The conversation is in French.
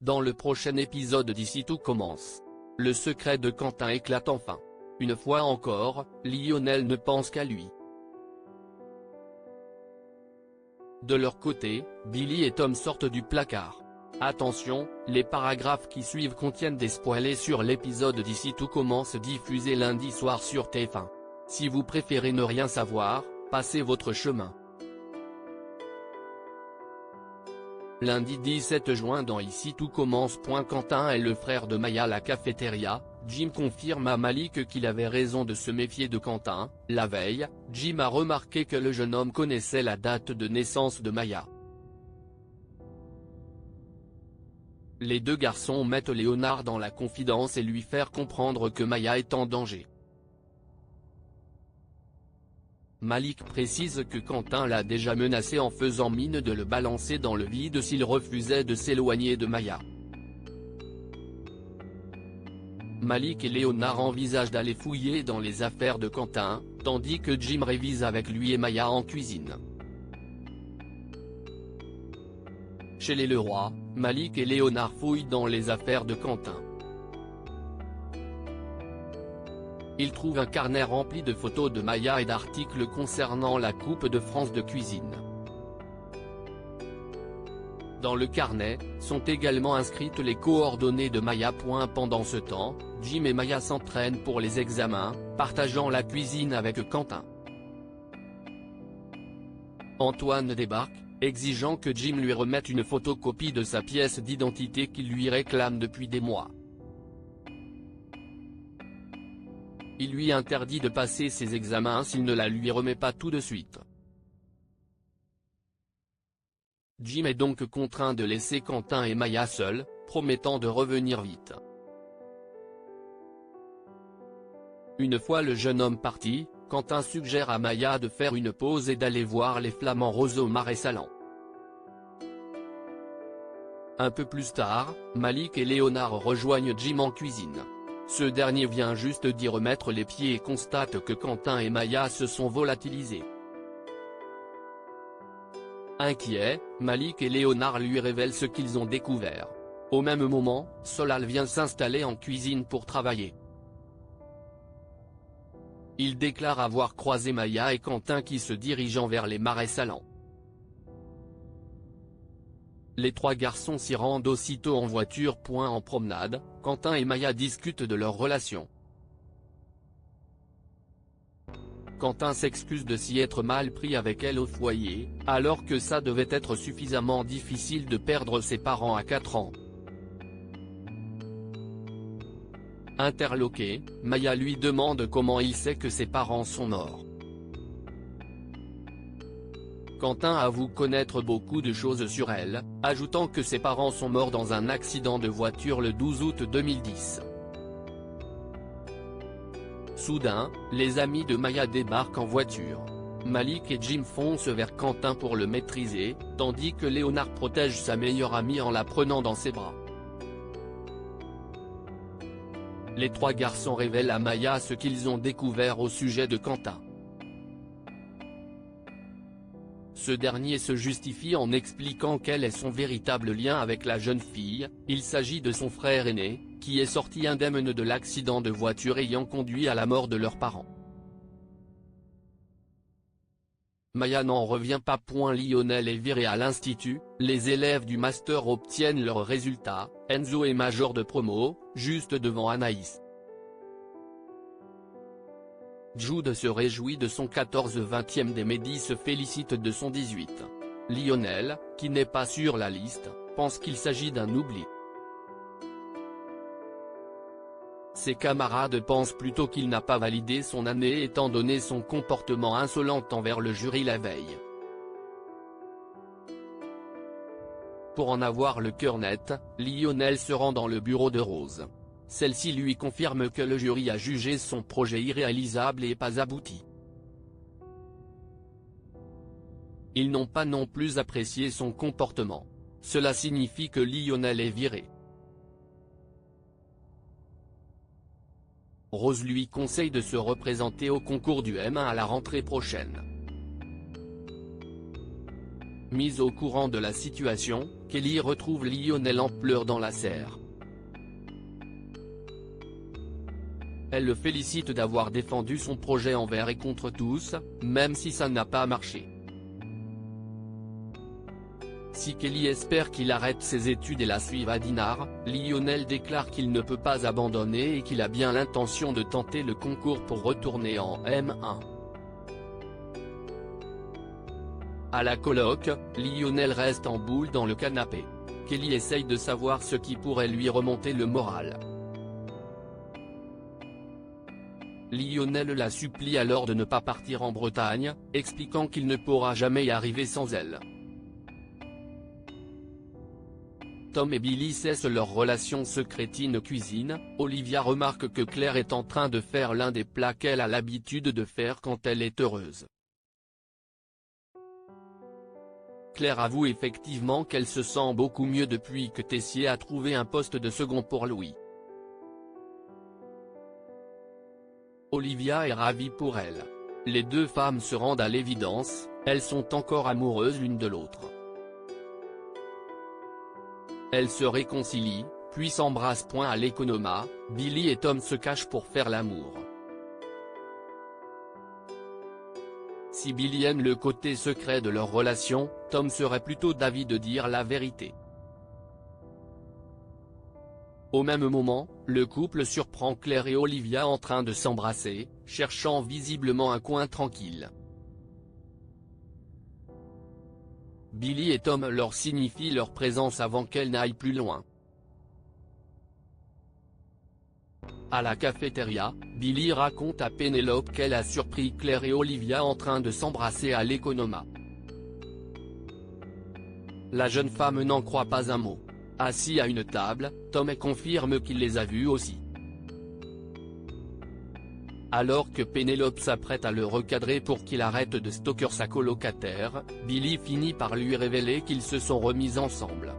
Dans le prochain épisode d'Ici tout commence, le secret de Quentin éclate enfin. Une fois encore, Lionel ne pense qu'à lui. De leur côté, Billy et Tom sortent du placard. Attention, les paragraphes qui suivent contiennent des spoilers sur l'épisode d'Ici tout commence diffusé lundi soir sur TF1. Si vous préférez ne rien savoir, passez votre chemin. Lundi 17 juin dans Ici tout commence. Quentin est le frère de Maya à la cafétéria. Jim confirme à Malik qu'il avait raison de se méfier de Quentin. La veille, Jim a remarqué que le jeune homme connaissait la date de naissance de Maya. Les deux garçons mettent Léonard dans la confidence et lui faire comprendre que Maya est en danger. Malik précise que Quentin l'a déjà menacé en faisant mine de le balancer dans le vide s'il refusait de s'éloigner de Maya. Malik et Léonard envisagent d'aller fouiller dans les affaires de Quentin, tandis que Jim révise avec lui et Maya en cuisine. Chez les Leroy, Malik et Léonard fouillent dans les affaires de Quentin. Ils trouvent un carnet rempli de photos de Maya et d'articles concernant la Coupe de France de cuisine. Dans le carnet, sont également inscrites les coordonnées de Maya. Pendant ce temps, Jim et Maya s'entraînent pour les examens, partageant la cuisine avec Quentin. Antoine débarque, exigeant que Jim lui remette une photocopie de sa pièce d'identité qu'il lui réclame depuis des mois. Il lui interdit de passer ses examens s'il ne la lui remet pas tout de suite. Jim est donc contraint de laisser Quentin et Maya seuls, promettant de revenir vite. Une fois le jeune homme parti, Quentin suggère à Maya de faire une pause et d'aller voir les flamants roses au Marais Salants. Un peu plus tard, Malik et Léonard rejoignent Jim en cuisine. Ce dernier vient juste d'y remettre les pieds et constate que Quentin et Maya se sont volatilisés. Inquiets, Malik et Léonard lui révèlent ce qu'ils ont découvert. Au même moment, Solal vient s'installer en cuisine pour travailler. Il déclare avoir croisé Maya et Quentin qui se dirigeant vers les Marais Salants. Les trois garçons s'y rendent aussitôt en voiture. En promenade, Quentin et Maya discutent de leur relation. Quentin s'excuse de s'y être mal pris avec elle au foyer, alors que ça devait être suffisamment difficile de perdre ses parents à 4 ans. Interloquée, Maya lui demande comment il sait que ses parents sont morts. Quentin avoue connaître beaucoup de choses sur elle, ajoutant que ses parents sont morts dans un accident de voiture le 12 août 2010. Soudain, les amis de Maya débarquent en voiture. Malik et Jim foncent vers Quentin pour le maîtriser, tandis que Léonard protège sa meilleure amie en la prenant dans ses bras. Les trois garçons révèlent à Maya ce qu'ils ont découvert au sujet de Quentin. Ce dernier se justifie en expliquant quel est son véritable lien avec la jeune fille. Il s'agit de son frère aîné, qui est sorti indemne de l'accident de voiture ayant conduit à la mort de leurs parents. Maya n'en revient pas. Lionel est viré à l'institut, les élèves du master obtiennent leurs résultats, Enzo est major de promo, juste devant Anaïs. Jude se réjouit de son 14e des Mehdi se félicite de son 18. Lionel, qui n'est pas sur la liste, pense qu'il s'agit d'un oubli. Ses camarades pensent plutôt qu'il n'a pas validé son année étant donné son comportement insolent envers le jury la veille. Pour en avoir le cœur net, Lionel se rend dans le bureau de Rose. Celle-ci lui confirme que le jury a jugé son projet irréalisable et pas abouti. Ils n'ont pas non plus apprécié son comportement. Cela signifie que Lionel est viré. Rose lui conseille de se représenter au concours du M1 à la rentrée prochaine. Mise au courant de la situation, Kelly retrouve Lionel en pleurs dans la serre. Elle le félicite d'avoir défendu son projet envers et contre tous, même si ça n'a pas marché. Si Kelly espère qu'il arrête ses études et la suive à Dinard, Lionel déclare qu'il ne peut pas abandonner et qu'il a bien l'intention de tenter le concours pour retourner en M1. À la coloc, Lionel reste en boule dans le canapé. Kelly essaye de savoir ce qui pourrait lui remonter le moral. Lionel la supplie alors de ne pas partir en Bretagne, expliquant qu'il ne pourra jamais y arriver sans elle. Tom et Billy cessent leur relation secrétine cuisine. Olivia remarque que Claire est en train de faire l'un des plats qu'elle a l'habitude de faire quand elle est heureuse. Claire avoue effectivement qu'elle se sent beaucoup mieux depuis que Tessier a trouvé un poste de second pour Louis. Olivia est ravie pour elle. Les deux femmes se rendent à l'évidence, elles sont encore amoureuses l'une de l'autre. Elles se réconcilient, puis s'embrassent. À l'Economa, Billy et Tom se cachent pour faire l'amour. Si Billy aime le côté secret de leur relation, Tom serait plutôt d'avis de dire la vérité. Au même moment, le couple surprend Claire et Olivia en train de s'embrasser, cherchant visiblement un coin tranquille. Billy et Tom leur signifient leur présence avant qu'elle n'aille plus loin. À la cafétéria, Billy raconte à Pénélope qu'elle a surpris Claire et Olivia en train de s'embrasser à l'Economa. La jeune femme n'en croit pas un mot. Assis à une table, Tom confirme qu'il les a vus aussi. Alors que Pénélope s'apprête à le recadrer pour qu'il arrête de stalker sa colocataire, Billy finit par lui révéler qu'ils se sont remis ensemble.